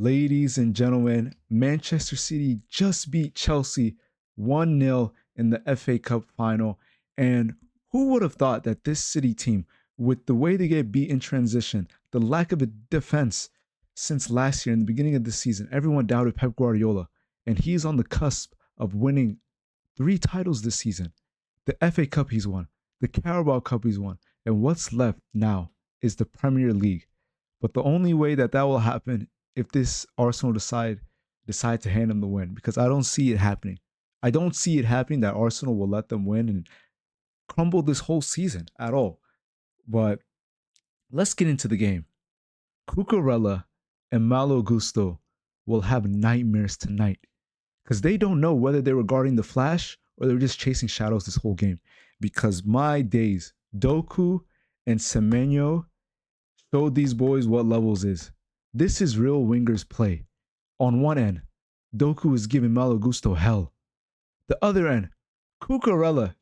Ladies and gentlemen, Manchester City just beat Chelsea 1-0 in the FA Cup final. And who would have thought that this City team, with the way they get beat in transition, the lack of a defense since last year in the beginning of the season, everyone doubted Pep Guardiola. And he's on the cusp of winning 3 titles this season. The FA Cup he's won, the Carabao Cup he's won, and what's left now is the Premier League. But the only way that will happen if this Arsenal decide to hand them the win, because I don't see it happening. I don't see it happening that Arsenal will let them win and crumble this whole season at all. But let's get into the game. Cucurella and Malo Gusto will have nightmares tonight because they don't know whether they were guarding the flash or they were just chasing shadows this whole game. Because my days, Doku and Semenyo showed these boys what levels is. This is real wingers play. On one end, Doku is giving Malo Gusto hell. The other end, Cucurella,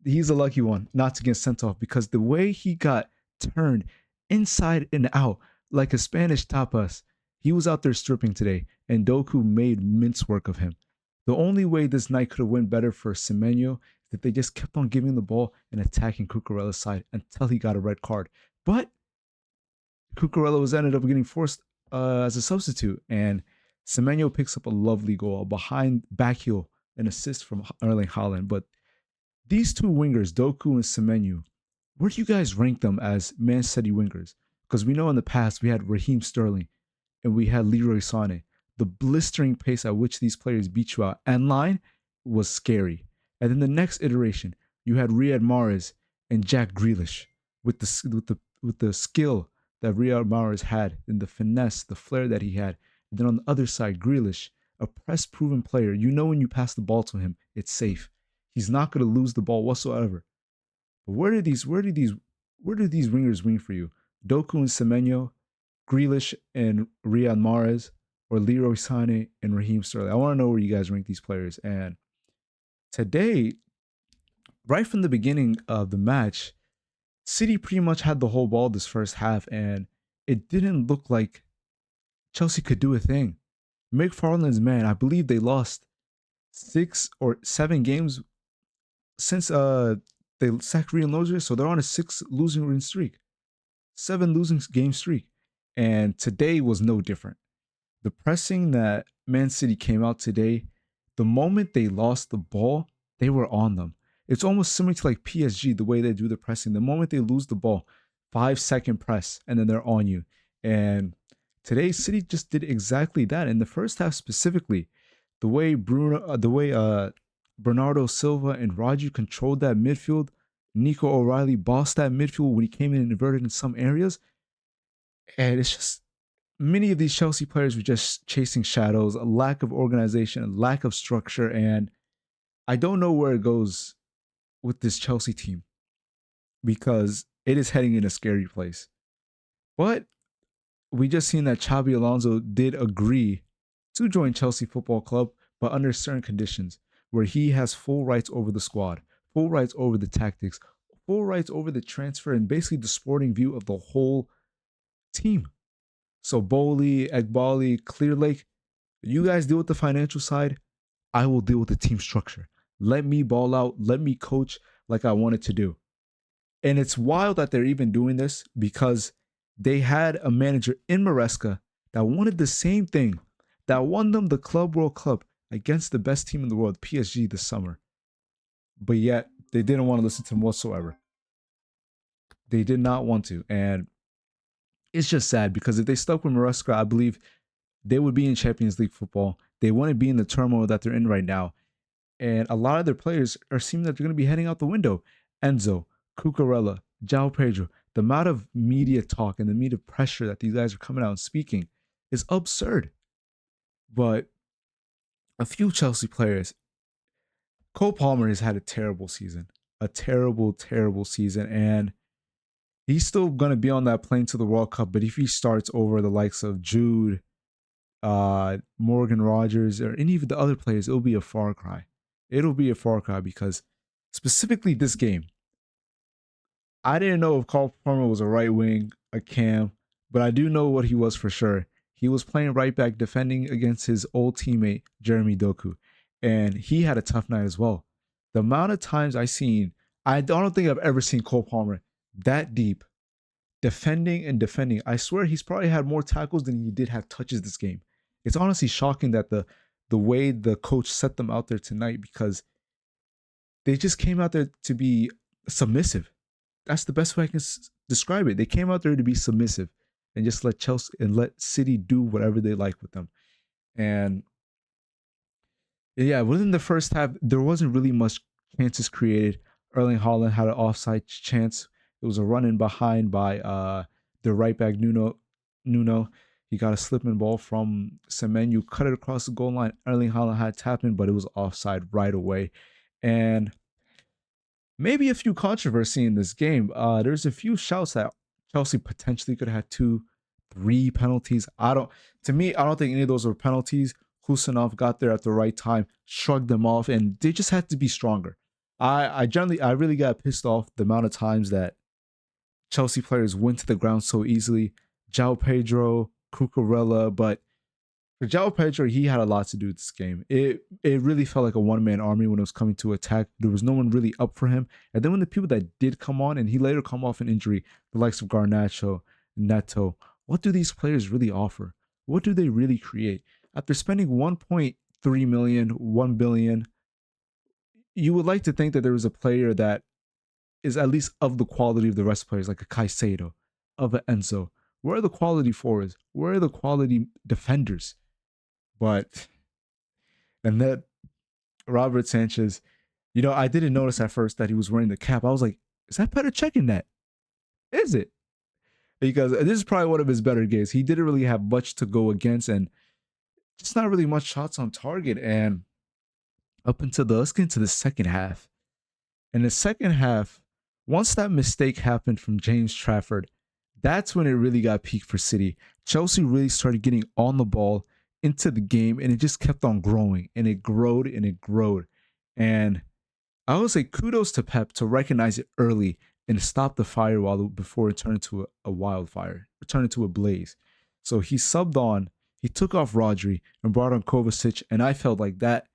he's a lucky one not to get sent off because the way he got turned inside and out like a Spanish tapas, he was out there stripping today, and Doku made mince work of him. The only way this night could have went better for Semenyo is that they just kept on giving the ball and attacking Cucurella's side until he got a red card. But Cucurella was ended up getting forced as a substitute, and Semenyo picks up a lovely goal behind backheel, an assist from Erling Haaland. But these two wingers, Doku and Semenyo, where do you guys rank them as Man City wingers? Because we know in the past we had Raheem Sterling and we had Leroy Sané. The blistering pace at which these players beat you out and line was scary. And then the next iteration, you had Riyad Mahrez and Jack Grealish with the skill that Riyad Mahrez had and the finesse, the flair that he had. And then on the other side, Grealish, a press-proven player. You know when you pass the ball to him, it's safe. He's not going to lose the ball whatsoever. But where do these wingers wing for you? Doku and Semenyo, Grealish and Riyad Mahrez, or Leroy Sané and Raheem Sterling? I want to know where you guys rank these players. And today, right from the beginning of the match, City pretty much had the whole ball this first half, and it didn't look like Chelsea could do a thing. McFarland's man, I believe they lost 6 or 7 games since they sacked Real Losers, so they're on a 6 losing streak, 7 losing game streak, and today was no different. The pressing that Man City came out today, the moment they lost the ball, they were on them. It's almost similar to like PSG, the way they do the pressing. The moment they lose the ball, 5-second press, and then they're on you. And today, City just did exactly that. In the first half specifically, the way Bernardo Silva and Rodri controlled that midfield, Nico O'Reilly bossed that midfield when he came in and inverted in some areas. And it's just, many of these Chelsea players were just chasing shadows, a lack of organization, a lack of structure. And I don't know where it goes with this Chelsea team because it is heading in a scary place. But we just seen that Xabi Alonso did agree to join Chelsea Football Club, but under certain conditions where he has full rights over the squad, full rights over the tactics, full rights over the transfer, and basically the sporting view of the whole team. So Bowley, Egbali, Clearlake, you guys deal with the financial side. I will deal with the team structure. Let me ball out. Let me coach like I wanted to do. And it's wild that they're even doing this because they had a manager in Maresca that wanted the same thing, that won them the Club World Cup against the best team in the world, PSG, this summer. But yet, they didn't want to listen to him whatsoever. They did not want to. And it's just sad because if they stuck with Maresca, I believe they would be in Champions League football. They wouldn't be in the turmoil that they're in right now. And a lot of their players are seeming that they're going to be heading out the window. Enzo, Cucurella, João Pedro, the amount of media talk and the media pressure that these guys are coming out and speaking is absurd. But a few Chelsea players, Cole Palmer has had a terrible season, a terrible, terrible season. And he's still going to be on that plane to the World Cup. But if he starts over the likes of Jude, Morgan Rogers, or any of the other players, it'll be a far cry. It'll be a far cry because specifically this game, I didn't know if Cole Palmer was a right wing, a cam, but I do know what he was for sure. He was playing right back, defending against his old teammate Jeremy Doku, and he had a tough night as well. The amount of times I don't think I've ever seen Cole Palmer that deep defending and defending. I swear he's probably had more tackles than he did have touches this game. It's honestly shocking that the way the coach set them out there tonight, because they just came out there to be submissive. That's the best way I can describe it. They came out there to be submissive and just let Chelsea and let City do whatever they like with them. And yeah, within the first half, there wasn't really much chances created. Erling Haaland had an offside chance. It was a run in behind by the right back Nuno. He got a slipping ball from Semenyo, cut it across the goal line. Erling Haaland had tapped in, but it was offside right away. And maybe a few controversy in this game. There's a few shouts that Chelsea potentially could have had 2-3 penalties. I don't think any of those were penalties. Husanov got there at the right time, shrugged them off, and they just had to be stronger. I really got pissed off the amount of times that Chelsea players went to the ground so easily. João Pedro, Cucurella, but for João Pedro, he had a lot to do with this game. It really felt like a one-man army when it was coming to attack. There was no one really up for him. And then when the people that did come on, and he later come off an injury, the likes of Garnacho, Neto, what do these players really offer? What do they really create? After spending 1.3 million, 1 billion, you would like to think that there was a player that is at least of the quality of the rest of the players, like a Caicedo, of an Enzo. Where are the quality forwards? Where are the quality defenders? But, and that Robert Sanchez, I didn't notice at first that he was wearing the cap. I was like, is that Petr Cech in that? Is it? Because this is probably one of his better games. He didn't really have much to go against and just not really much shots on target. And let's get into the second half. In the second half, once that mistake happened from James Trafford, that's when it really got peaked for City. Chelsea really started getting on the ball into the game, and it just kept on growing, and it growed and it growed. And I would say kudos to Pep to recognize it early and stop the fire before it turned into a wildfire, it turned into a blaze. So he took off Rodri and brought on Kovacic, and I felt like that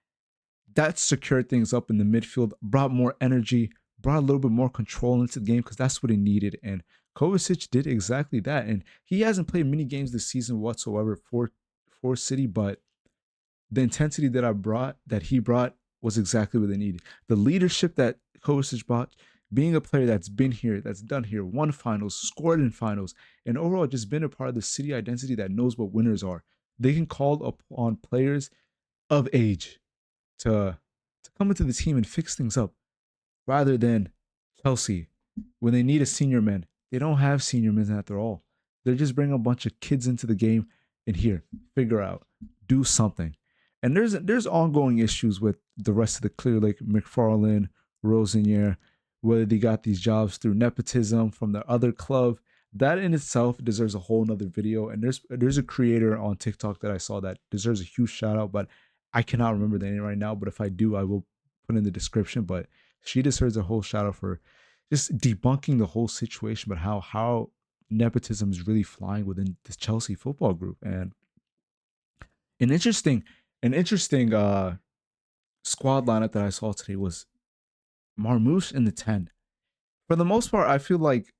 secured things up in the midfield, brought more energy, brought a little bit more control into the game, because that's what it needed. And Kovacic did exactly that. And he hasn't played many games this season whatsoever for City, but the intensity that he brought was exactly what they needed. The leadership that Kovacic brought, being a player that's been here, that's done here, won finals, scored in finals, and overall just been a part of the City identity that knows what winners are. They can call upon players of age to come into the team and fix things up, rather than Chelsea, when they need a senior man. They don't have senior men after all. They're just bringing a bunch of kids into the game and here, figure out, do something. And there's ongoing issues with the rest of the Clear Lake, McFarlane, Rosenier, whether they got these jobs through nepotism from their other club. That in itself deserves a whole nother video. And there's a creator on TikTok that I saw that deserves a huge shout out, but I cannot remember the name right now. But if I do, I will put in the description. But she deserves a whole shout out for just debunking the whole situation, but how nepotism is really flying within this Chelsea football group. And an interesting squad lineup that I saw today was Marmoush in the 10. For the most part, I feel like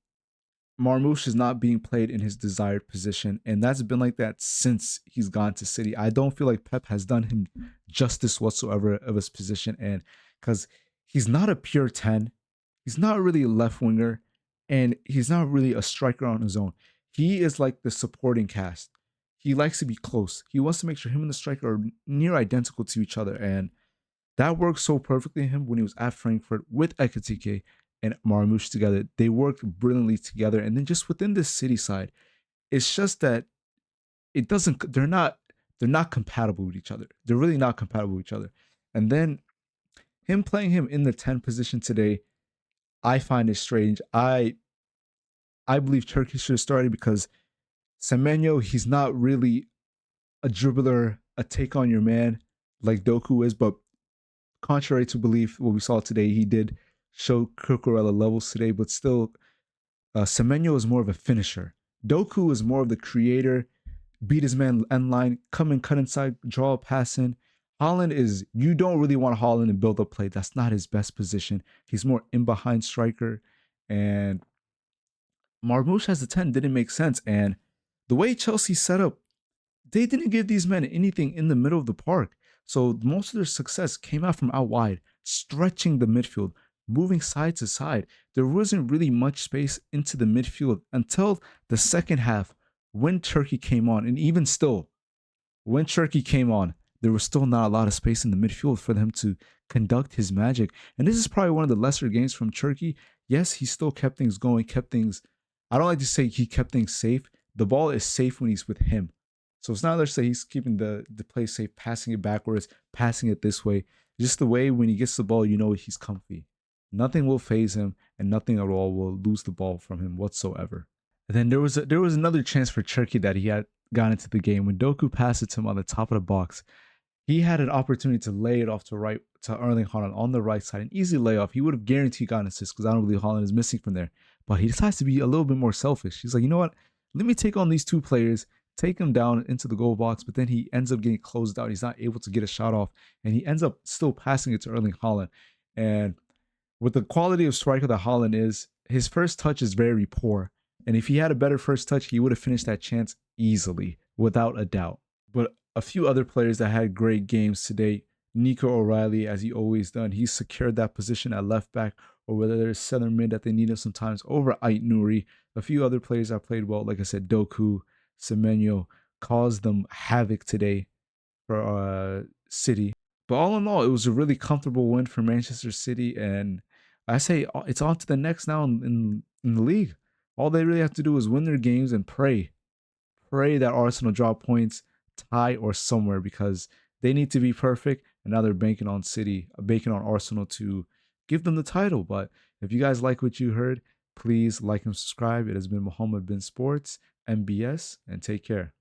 Marmoush is not being played in his desired position, and that's been like that since he's gone to City. I don't feel like Pep has done him justice whatsoever of his position, and because he's not a pure 10, he's not really a left winger, and he's not really a striker on his own. He is like the supporting cast. He likes to be close. He wants to make sure him and the striker are near identical to each other, and that worked so perfectly in him when he was at Frankfurt with Ekitike and Marmoush together. They worked brilliantly together. And then just within this City side, it's just that they're not compatible with each other. They're really not compatible with each other. And then him playing him in the 10 position today, I find it strange. I believe Turkey should have started, because Semenyo, he's not really a dribbler, a take on your man like Doku is, but contrary to belief, what we saw today, he did show Cucurella levels today, but still, Semenyo is more of a finisher. Doku is more of the creator, beat his man end line, come and cut inside, draw a pass in. Haaland is, you don't really want Haaland to build up play. That's not his best position. He's more in behind striker. And Marmoush as a 10 didn't make sense. And the way Chelsea set up, they didn't give these men anything in the middle of the park. So most of their success came out from out wide, stretching the midfield, moving side to side. There wasn't really much space into the midfield until the second half when Turkey came on. And even still, when Turkey came on, there was still not a lot of space in the midfield for them to conduct his magic. And this is probably one of the lesser games from Turkey. Yes, he still kept things going, kept things, I don't like to say he kept things safe. The ball is safe when he's with him. So it's not let's say he's keeping the play safe, passing it backwards, passing it this way. Just the way when he gets the ball, you know he's comfy. Nothing will phase him, and nothing at all will lose the ball from him whatsoever. And then there was another chance for Turkey that he had got into the game when Doku passed it to him on the top of the box. He had an opportunity to lay it off to Erling Haaland on the right side, an easy layoff. He would have guaranteed got an assist because I don't believe Haaland is missing from there. But he decides to be a little bit more selfish. He's like, you know what? Let me take on these two players, take them down into the goal box, but then he ends up getting closed out. He's not able to get a shot off, and he ends up still passing it to Erling Haaland. And with the quality of striker that Haaland is, his first touch is very poor. And if he had a better first touch, he would have finished that chance easily, without a doubt. But a few other players that had great games today. Nico O'Reilly, as he always done, he secured that position at left back, or whether there's center mid that they need him sometimes over Ait Nouri. A few other players that played well, like I said, Doku, Semenyo, caused them havoc today for City. But all in all, it was a really comfortable win for Manchester City, and I say it's on to the next now in the league. All they really have to do is win their games and pray that Arsenal drop points, tie, or somewhere because they need to be perfect. And now they're banking on banking on Arsenal to give them the title. But if you guys like what you heard, please like and subscribe. It has been Mohamed Bin Sports, MBS, and take care.